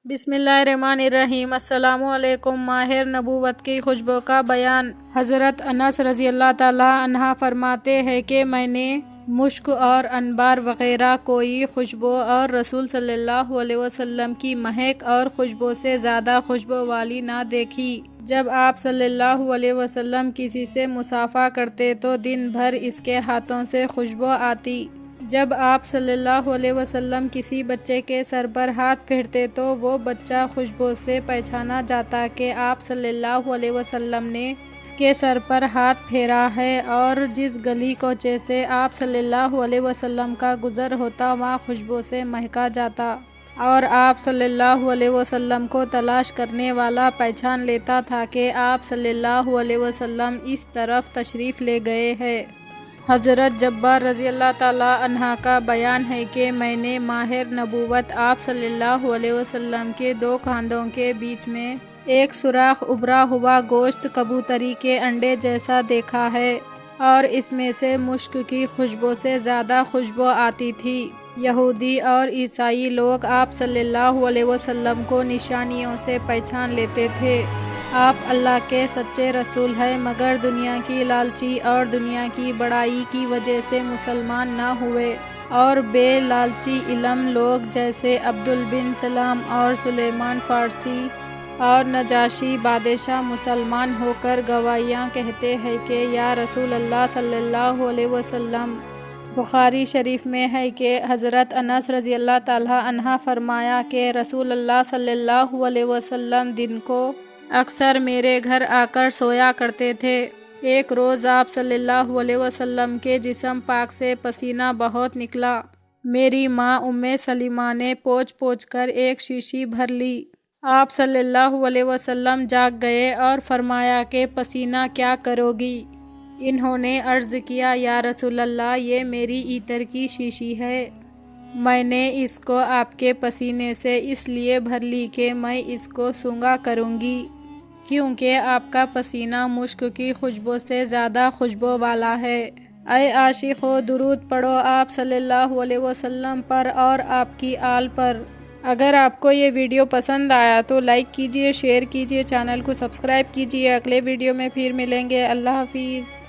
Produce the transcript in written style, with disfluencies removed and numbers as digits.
بسم اللہ الرحمن الرحیم۔ السلام علیکم۔ ماہر نبوت کی خوشبو کا بیان۔ حضرت انس رضی اللہ تعالیٰ عنہ فرماتے ہیں کہ میں نے مشک اور عنبر وغیرہ کوئی خوشبو اور رسول صلی اللہ علیہ وسلم کی مہک اور خوشبو سے زیادہ خوشبو والی نہ دیکھی۔ جب آپ صلی اللہ علیہ وسلم کسی سے مصافحہ کرتے تو دن بھر اس کے ہاتھوں سے خوشبو آتی۔ جب آپ صلی اللہ علیہ وسلم کسی بچے کے سر پر ہاتھ پھیرتے تو وہ بچہ خوشبو سے پہچانا جاتا کہ آپ صلی اللہ علیہ وسلم نے اس کے سر پر ہاتھ پھیرا ہے، اور جس گلی کوچے سے آپ صلی اللہ علیہ وسلم کا گزر ہوتا وہاں خوشبو سے مہکا جاتا، اور آپ صلی اللہ علیہ وسلم کو تلاش کرنے والا پہچان لیتا تھا کہ آپ صلی اللہ علیہ وسلم اس طرف تشریف لے گئے ہیں۔ حضرت جابر رضی اللہ تعالیٰ عنہ کا بیان ہے کہ میں نے ماہر نبوت آپ صلی اللہ علیہ وسلم کے دو کاندھوں کے بیچ میں ایک سوراخ ابھرا ہوا گوشت کبوتری کے انڈے جیسا دیکھا ہے، اور اس میں سے مشک کی خوشبو سے زیادہ خوشبو آتی تھی۔ یہودی اور عیسائی لوگ آپ صلی اللہ علیہ وسلم کو نشانیوں سے پہچان لیتے تھے۔ آپ اللہ کے سچے رسول ہیں، مگر دنیا کی لالچی اور دنیا کی بڑائی کی وجہ سے مسلمان نہ ہوئے، اور بے لالچی علم لوگ جیسے عبد بن سلام اور سلیمان فارسی اور نجاشی بادشاہ مسلمان ہو کر گواہیاں کہتے ہیں کہ یا رسول اللہ صلی اللہ علیہ وسلم۔ بخاری شریف میں ہے کہ حضرت انس رضی اللہ تعالیٰ عنہ فرمایا کہ رسول اللہ صلی اللہ علیہ وسلم دن کو اکثر میرے گھر آ کر سویا کرتے تھے۔ ایک روز آپ صلی اللہ علیہ وسلم کے جسم پاک سے پسینہ بہت نکلا۔ میری ماں ام سلمہ نے پوچھ پوچھ کر ایک شیشی بھر لی۔ آپ صلی اللہ علیہ وسلم جاگ گئے اور فرمایا کہ پسینہ کیا کرو گی؟ انہوں نے عرض کیا یا رسول اللہ، یہ میری عطر کی شیشی ہے، میں نے اس کو آپ کے پسینے سے اس لیے بھر لی کہ میں اس کو سونگھا کروں گی، کیونکہ آپ کا پسینہ مشک کی خوشبو سے زیادہ خوشبو والا ہے۔ اے عاشقو، درود پڑھو آپ صلی اللہ علیہ وسلم پر اور آپ کی آل پر۔ اگر آپ کو یہ ویڈیو پسند آیا تو لائک کیجئے، شیئر کیجئے، چینل کو سبسکرائب کیجئے۔ اگلے ویڈیو میں پھر ملیں گے۔ اللہ حافظ۔